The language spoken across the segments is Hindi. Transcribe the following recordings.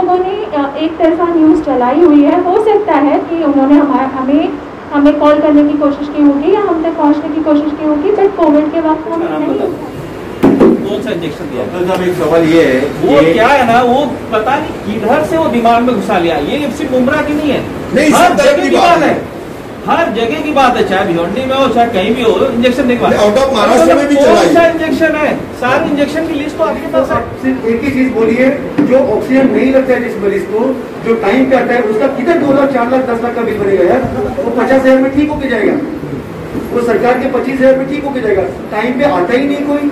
लोगों ने एक तरफा न्यूज़ चलाई हुई है। हो सकता है कि उन्होंने हमें कॉल करने की कोशिश की होगी या हम तक पहुंचने की कोशिश की होगी, बट कोविड के वक्त हम नहीं। कौन सा इंजेक्शन दिया? डॉक्टर साहब एक सवाल ये है, वो क्या है ना, वो पता नहीं किधर से वो दिमाग में घुसा लिया। ये सिर्फ उम्र की नहीं है, नहीं, हर जगह की बात है, हर जगह की बात है, चाहे भिवंडी में हो चाहे कहीं भी हो, इंजेक्शन देखवा। आउट ऑफ महाराष्ट्र में भी चला है। कौन सा इंजेक्शन है? सारे इंजेक्शन की लिस्ट तो आपके पास है। सिर्फ एक ही चीज बोलिए, जो ऑक्सीजन नहीं लगता है जिस मरीज को, जो टाइम पे आता है, उसका किधर 2 लाख 4 लाख 10 लाख का बिल बनेगा यार? वो 50,000 में ठीक होके जाएगा, वो सरकार के 25,000 में ठीक होके जाएगा। टाइम पे आता ही नहीं कोई।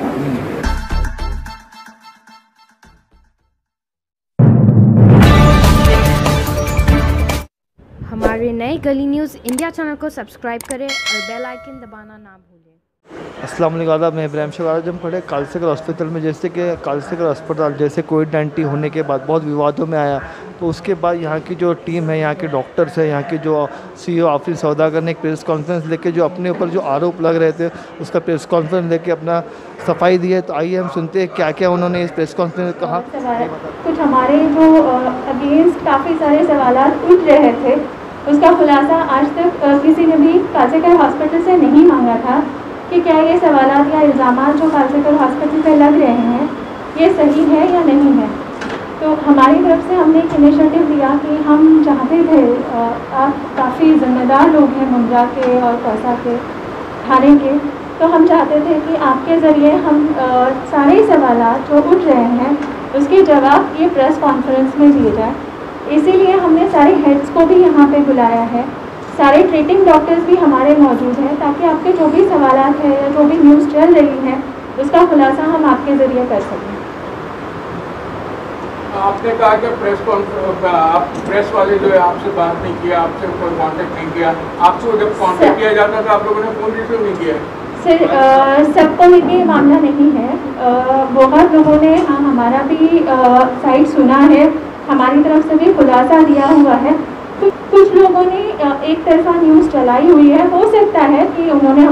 हमारे नए गली न्यूज़ इंडिया चैनल को सब्सक्राइब करें और बेल आइकन दबाना ना भूलें। अस्सलाम वालेकुम, मैं इब्राहिम शेख। आज हम खड़े कालसेकर हॉस्पिटल में। जैसे कि कालसेकर अस्पताल जैसे कोविड-19 होने के बाद बहुत विवादों में आया, तो उसके बाद यहाँ की जो टीम है, यहाँ के डॉक्टर्स हैं, यहाँ के जो CEO आफिस सौदागर ने एक प्रेस कॉन्फ्रेंस लेके जो अपने ऊपर जो आरोप लग रहे थे उसका प्रेस कॉन्फ्रेंस लेके अपना सफाई दी है। तो आइए हम सुनते हैं क्या क्या उन्होंने इस प्रेस कॉन्फ्रेंस में कहा। कुछ हमारे जो अगेंस्ट काफ़ी सारे सवालात उठ रहे थे, उसका खुलासा आज तक किसी ने भी कालसेकर हॉस्पिटल से नहीं मांगा था कि क्या ये सवालात या इल्ज़ामात जो कालसेकर हॉस्पिटल पे लग रहे हैं ये सही है या नहीं है। तो हमारी तरफ से हमने एक इनिशिएटिव लिया कि हम चाहते थे, आप काफ़ी ज़िम्मेदार लोग हैं मुंद्रा के और कौसा के थाने के, तो हम चाहते थे कि आपके ज़रिए हम सारे सवालात जो उठ रहे हैं उसके जवाब ये प्रेस कॉन्फ्रेंस में दिए जाए। इसीलिए हमने सारे हेड्स को भी यहाँ पे बुलाया है, सारे ट्रीटिंग डॉक्टर्स भी हमारे मौजूद हैं, ताकि आपके जो भी सवालात हैं या जो भी न्यूज़ चल रही है उसका खुलासा हम आपके ज़रिए कर सकें। आपने कहा कि प्रेस वाले जो है आपसे बात नहीं किया, आपसे कोई कांटेक्ट नहीं किया, आपसे जब कांटेक्ट किया जाता था आप लोगों ने फ़ोन रिसीव नहीं किया? सर, सबको लेके ये मामला नहीं है। बहुत लोगों ने हमारा भी साइड सुना है, हमारी तरफ से भी खुलासा दिया हुआ है। कुछ लोगों ने एक तरफा न्यूज़ चलाई हुई है। हो सकता है कि उन्होंने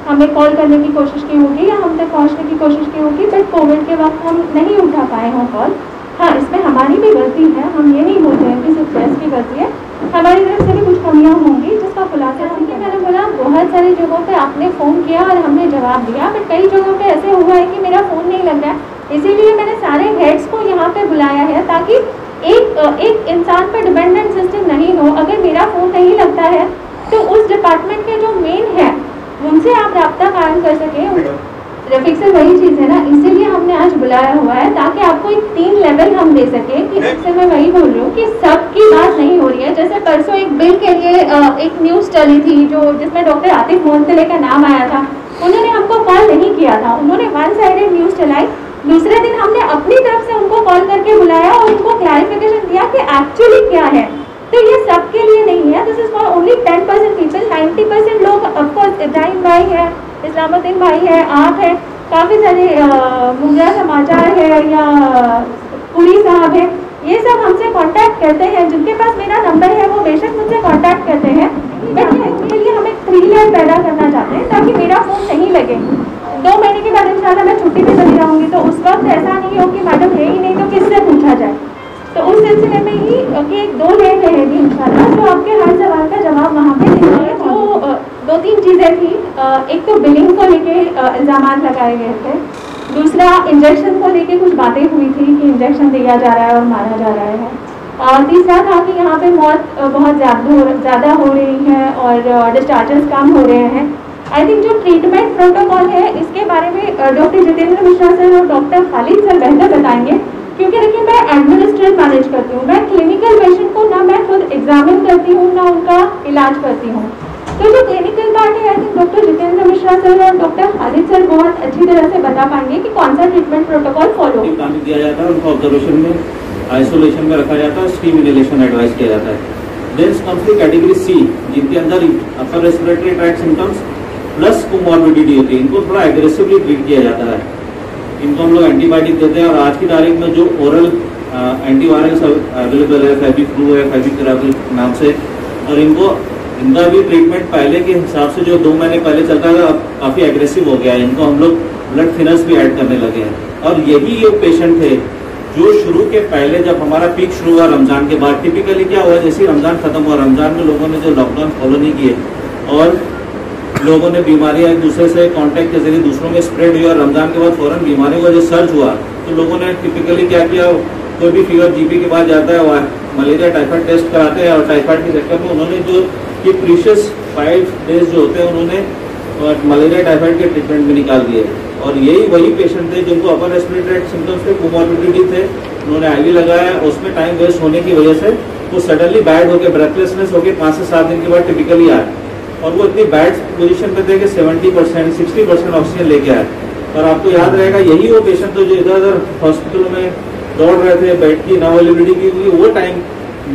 हमें कॉल करने की कोशिश की होगी या हम तक पहुंचने की कोशिश की होगी, बट कोविड के वक्त हम नहीं उठा पाए हों कॉल। हाँ, इसमें हमारी भी गलती है, हम ये नहीं बोलते हैं कि सिर्फ प्रेस की गलती है, हमारी तरफ से भी कुछ कमियाँ होंगी जिसका खुलासा हमने, मैंने बोला बहुत सारी जगहों पे आपने फ़ोन किया और हमने जवाब दिया, बट कई जगहों पे ऐसे हुआ है कि मेरा फ़ोन नहीं लग रहा है। इसीलिए मैंने सारे हेड्स को यहाँ पे बुलाया है, ताकि एक इंसान पर डिपेंडेंट सिस्टम नहीं हो। अगर मेरा फ़ोन नहीं लगता है तो उस डिपार्टमेंट के जो मेन है उनसे आप रब्ता कायम कर सकें। रफीक सर, वही चीज़ है ना, इसीलिए हमने आज बुलाया हुआ है, ताकि आपको एक 3 लेवल हम दे सकें कि अक्सर मैं वही बोल रही हूँ कि सबकी बात नहीं हो रही है। जैसे परसों एक बिल के लिए एक न्यूज़ चली थी जिसमें डॉक्टर आतिफ मोहतले का नाम आया था, उन्होंने हमको कॉल नहीं किया था, उन्होंने वन साइडेड न्यूज़ चलाई। दूसरे दिन हमने अपनी तरफ से उनको कॉल करके बुलाया और उनको क्लैरिफिकेशन दिया कि एक्चुअली क्या है। तो ये सबके लिए नहीं है, this is for only 10% people. 90% लोग, ऑफकोर्स इब्राहिम भाई है, इस्लामुद्दीन भाई है, आप है, काफ़ी सारे मुंद्रा समाचार है या पुरी साहब है, ये सब हमसे कांटेक्ट करते हैं। जिनके पास मेरा नंबर है वो बेशक मुझसे कांटेक्ट करते हैं, बट इसके लिए हम एक 3 लेयर पैदा करना चाहते हैं ताकि मेरा फ़ोन नहीं लगे। 2 महीने के बाद इंशाल्लाह मैं छुट्टी पे चली जाऊँगी, तो उस वक्त ऐसा नहीं हो कि मैडम है ही नहीं तो किससे पूछा जाए। तो उस सिलसिले में ही कि एक 2 लेयर रहेगी इंशाल्लाह, जो आपके हर सवाल का जवाब वहाँ पे देंगे। जो 2-3 चीज़ें थी, एक तो बिलिंग को लेके इल्ज़ाम लगाए गए थे, दूसरा इंजेक्शन को लेके कुछ बातें हुई थी कि इंजेक्शन दिया जा रहा है और मारा जा रहा है, और तीसरा था कि यहाँ पे मौत बहुत ज़्यादा हो रही है और डिस्चार्जेस कम हो रहे हैं। आई थिंक जो ट्रीटमेंट प्रोटोकॉल है इसके बारे में डॉक्टर जितेंद्र मिश्रा सर और डॉक्टर खालिद सर बेहतर बताएंगे, क्योंकि देखिए मैं एडमिनिस्ट्रेट मैनेज करती हूँ, मैं क्लिनिकल पेशेंट को ना मैं खुद एग्जामिन करती हूँ ना उनका इलाज करती हूँ। तो जो क्लिनिकल पार्ट है, I think doctor Jitendra Mishra sir और डॉक्टर खालिद सर बहुत अच्छी तरह से बता पाएंगे कि कौन सा ट्रीटमेंट प्रोटोकॉल फॉलो दिया जाता है, उनको ऑब्जर्वेशन में आइसोलेशन में रखा जाता है, स्टीम इनहेलेशन एडवाइस किया जाता है। Then comes the category C, जिनके अंदर upper respiratory tract symptoms plus comorbidity होती है, इनको थोड़ा एग्रेसिवली ट्रीट किया जाता है। इनको हम लोग एंटीबायोटिक देते हैं, और आज की तारीख में जो ओरल एंटीवायरल्स अवेलेबल है, फेविफ्लू है, फेविपिराविर नाम से, और इनका भी ट्रीटमेंट पहले के हिसाब से जो 2 महीने पहले चलता था अब काफ़ी एग्रेसिव हो गया है। इनको हम लोग ब्लड थिनर्स भी ऐड करने लगे हैं, और यही ये पेशेंट थे जो शुरू के पहले जब हमारा पीक शुरू हुआ रमजान के बाद, टिपिकली क्या हुआ, जैसे रमजान खत्म हुआ, रमजान में लोगों ने जो लॉकडाउन फॉलो नहीं किए और लोगों ने बीमारियां एक दूसरे से कांटेक्ट के जरिए दूसरों में स्प्रेड हुई और रमजान के बाद फौरन बीमारियों का जो सर्च हुआ, तो लोगों ने टिपिकली क्या किया, कोई भी फीवर जीपी के पास जाता है, वह मलेरिया टाइफाइड टेस्ट कराते हैं और टाइफाइड के चक्कर में उन्होंने जो ये प्रीशियस 5 डेज जो होते हैं उन्होंने मलेरिया टाइफाइड के ट्रीटमेंट में निकाल दिए। और यही वही पेशेंट थे जिनको अपर रेस्पिरेटरी सिम्टम्स थे, कोमॉर्बिडिटी थे, उन्होंने आईवी लगाया, उसमें टाइम वेस्ट होने की वजह से वो सडनली बैड होकर ब्रेथलेसनेस होकर 5 से 7 दिन के बाद टिपिकली आए और वो इतनी बैड पोजीशन पे थे कि 70% 60% ऑक्सीजन लेके आए। और आपको याद रहेगा यही वो पेशेंट थे जो इधर उधर हॉस्पिटलों में दौड़ रहे थे, बेड की अनअवेलेबिलिटी की, क्योंकि वो टाइम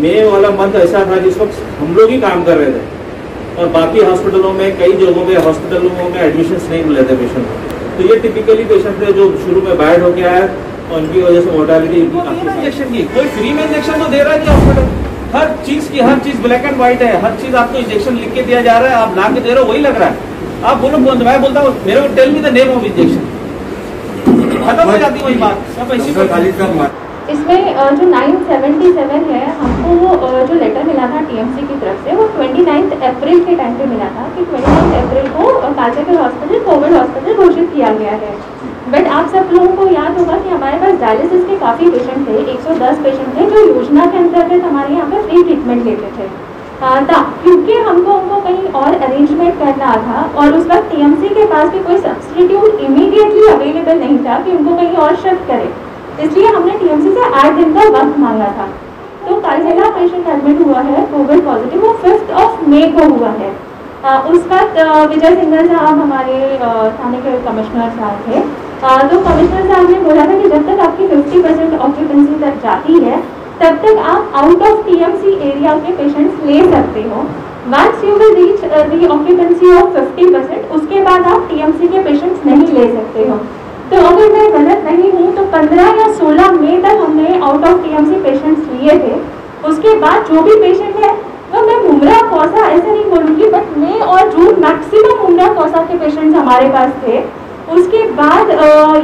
मई वाला मंथ ऐसा था जिस वक्त हम लोग ही काम कर रहे थे और बाकी हॉस्पिटलों में कई जगहों में हॉस्पिटलों में एडमिशन नहीं मिले थे पेशेंट को। तो ये टिपिकली पेशेंट थे जो शुरू में बैड होके आए और उनकी वजह से मोर्टालिटी इंजेक्शन की, कोई फ्री में इंजेक्शन तो दे रहा है हॉस्पिटल, हर चीज ब्लैक एंड व्हाइट है, हर चीज आपको इंजेक्शन लिख के दिया जा रहा है, आप ला के दे रहे हो वही लग रहा है। आप बोलो, मैं बोलता हूँ मेरे को tell me the name of injection, खत्म हो जाती वही बात, सब ऐसी। इसमें जो 977 है, हमको जो लेटर मिला था टीएमसी की तरफ से वो 29 अप्रैल के टाइम पे मिला था कि 29 अप्रैल को कालचक्र हॉस्पिटल कोविड हॉस्पिटल घोषित किया गया है। बट आप सब लोगों को याद होगा कि हमारे पास डायलिसिस के काफ़ी पेशेंट थे, 110 पेशेंट थे जो योजना के अंतर्गत हमारे यहाँ पे फ्री ट्रीटमेंट लेते थे। क्योंकि हमको उनको कहीं और अरेंजमेंट करना था और उस वक्त टीएमसी के पास भी कोई सब्सटीट्यूट इमीडिएटली अवेलेबल नहीं था कि उनको कहीं और शिफ्ट करे, इसलिए हमने टीएमसी से 8 दिन का वक्त मांगा था। तो पहला पेशेंट एडमिट हुआ है कोविड पॉजिटिव, वो 5 मई को हुआ है। उस वक्त विजय सिंघल साहब हमारे थाने के कमिश्नर साहब थे। तो कमिश्नर साहब ने बोला था कि जब तक आपकी 50% ऑक्यूपेंसी तक जाती है तब तक आप आउट ऑफ टीएमसी एरिया के पेशेंट्स ले सकते हो। Once you will reach the occupancy of 50%, उसके बाद आप टीएमसी के पेशेंट्स नहीं ले सकते हो। तो अगर मैं गलत नहीं हूँ तो 15 या 16 मई तक हमने आउट ऑफ टीएमसी पेशेंट्स लिए थे। उसके बाद जो भी पेशेंट है वो, मैं मुमरा कौसा ऐसे नहीं बोलूँगी, बट मई और जून मैक्सिमम मुमरा कौसा के पेशेंट्स हमारे पास थे। उसके बाद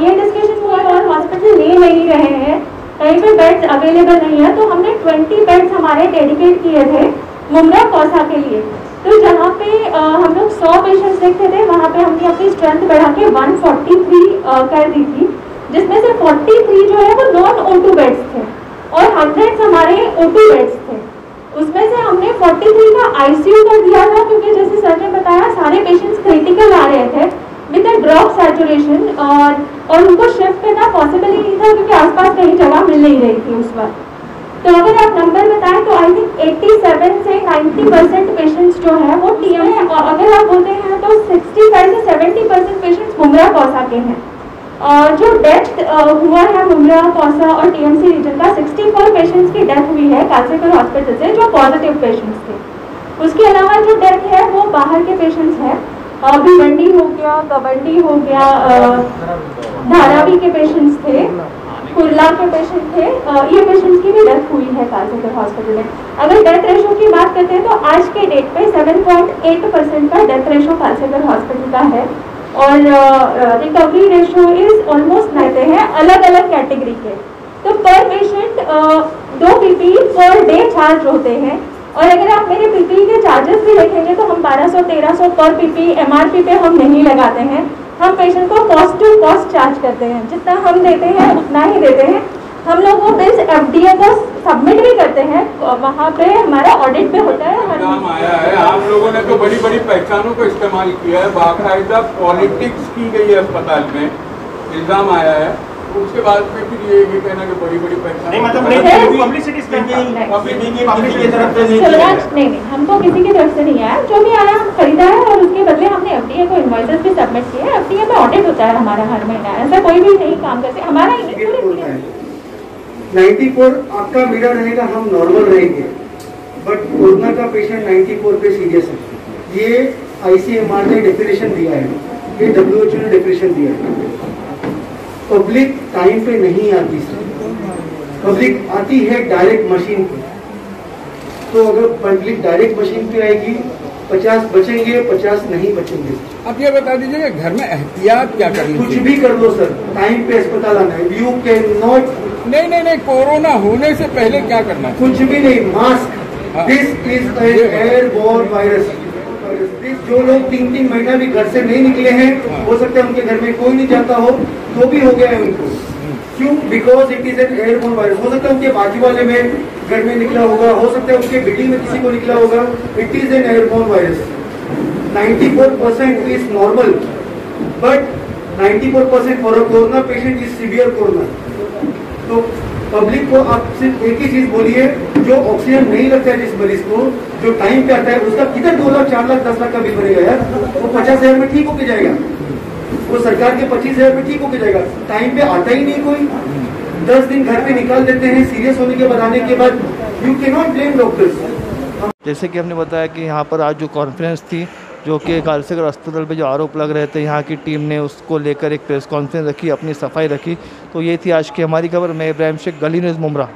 ये डिस्कशन हुआ और हॉस्पिटल ले नहीं रहे हैं, कहीं पे बेड्स अवेलेबल नहीं है, तो हमने 20 बेड्स हमारे डेडिकेट किए थे मुमरा कौसा के लिए। तो जहाँ पे हम लोग 100 पेशेंट्स देखते थे वहाँ पे हमने अपनी स्ट्रेंथ बढ़ा के 143 कर दी थी, जिसमें से 43 जो है वो नॉन O2 बेड्स थे और 100 हमारे O2 बेड्स थे। उसमें से हमने 43 का ICU कर दिया था, क्योंकि जैसे सर ने बताया सारे पेशेंट्स क्रिटिकल आ रहे थे विद अ ड्रॉप सैचुरेशन और उनको शिफ्ट करना पॉसिबल ही नहीं था क्योंकि आसपास कहीं जगह मिल नहीं रही थी उस वक्त। तो अगर आप नंबर बताएं तो आई थिंक 87 से 90% पेशेंट्स जो है वो टीएमसी, अगर आप बोलते हैं तो 65 से 70% पेशेंट्स मुमरा कौसा के हैं। जो डेथ हुआ है मुमरा कौसा और टीएमसी रीजन का, 64 पेशेंट्स की डेथ हुई है कालचक्र हॉस्पिटल से जो पॉजिटिव पेशेंट्स थे। उसके अलावा जो डेथ है वो बाहर के पेशेंट्स हैं, भिवंडी हो गया, कबड्डी हो गया, धारावी के पेशेंट्स थे, कुर्ला के पेशेंट थे, ये पेशेंट्स की भी डेथ हुई है कालचक्र हॉस्पिटल में। अगर डेथ रेशो की बात करते हैं तो आज के डेट पे 7.8% का डेथ रेशो कालचक्र हॉस्पिटल का है और रिकवरी रेशो इज ऑलमोस्ट रहते हैं अलग अलग कैटेगरी के। तो पर patient 2 PPE per day charge होते हैं और अगर आप मेरे PPE के चार्जेस भी देखेंगे तो हम 1200-1300 पर PPE MRP पे हम नहीं लगाते हैं, हम पेशेंट को कॉस्ट टू कॉस्ट चार्ज करते हैं, जितना हम देते हैं उतना ही देते हैं। हम लोग वो बिल्स FDA को सबमिट भी करते हैं, वहाँ पे हमारा ऑडिट भी होता है। नाम आया है, आप लोगों ने तो बड़ी बड़ी पहचानों को इस्तेमाल किया है, बाकायदा पॉलिटिक्स की गई है अस्पताल में, इल्जाम आया है। उसके बाद में फिर ये कहना कि बड़ी बड़ी पहचान नहीं, हमको किसी की तरफ से नहीं आया, जो भी आया हम खरीदा है और उसके बदले हमने FDA को इनवॉइसेस भी सबमिट किए हैं। FDA में ऑडिट होता है हमारा हर महीना, ऐसा कोई भी नहीं काम करते हमारा। 94 आपका मिरर रहेगा, हम नॉर्मल रहेंगे, बट कोरोना का पेशेंट 94 पे सीरियस है। ये ICMR ने डिक्लेरेशन दिया है, ये WHO ने डिक्लेरेशन दिया है। पब्लिक टाइम पे नहीं आती सर, पब्लिक आती है डायरेक्ट मशीन पे। तो अगर पब्लिक डायरेक्ट मशीन पे आएगी 50 बचेंगे, 50 नहीं बचेंगे। अब ये बता दीजिए घर में एहतियात क्या करनी चाहिए? कुछ भी कर लो सर, टाइम पे अस्पताल आना है। यू कैन नॉट नहीं, कोरोना होने से पहले क्या करना है? कुछ भी नहीं, मास्क। हाँ। This is airborne virus. जो लोग 3-3 महीना भी घर से नहीं निकले हैं, हो सकता है उनके घर में कोई नहीं जाता हो, तो भी हो गया है उनको। क्यों? Because it is an airborne virus. हो सकता है उनके बाजू वाले में घर में निकला होगा, हो सकता है उनके बिल्डिंग में किसी को निकला होगा। It is an airborne virus. 94% is normal, but 94% for a corona patient is severe corona. तो पब्लिक को आप सिर्फ एक ही चीज बोलिए, जो ऑक्सीजन नहीं लगता है जिस मरीज को, जो टाइम पे आता है, उसका किधर 2 लाख 4 लाख 10 लाख का बिल बनेगा यार? वो 50,000 में ठीक होके जाएगा, वो सरकार के 25,000 में ठीक होके जाएगा। टाइम पे आता ही नहीं कोई, 10 दिन घर पे निकाल देते हैं सीरियस होने के बाद, आने के बाद। You can not blame doctors. जैसे कि हमने बताया कि यहाँ पर आज जो कॉन्फ्रेंस थी, जो कि कालसेगर अस्पताल पे जो आरोप लग रहे थे, यहाँ की टीम ने उसको लेकर एक प्रेस कॉन्फ्रेंस रखी, अपनी सफाई रखी। तो ये थी आज की हमारी खबर। मैं इब्राहिम शेख, गली न्यूज़ मुमरा।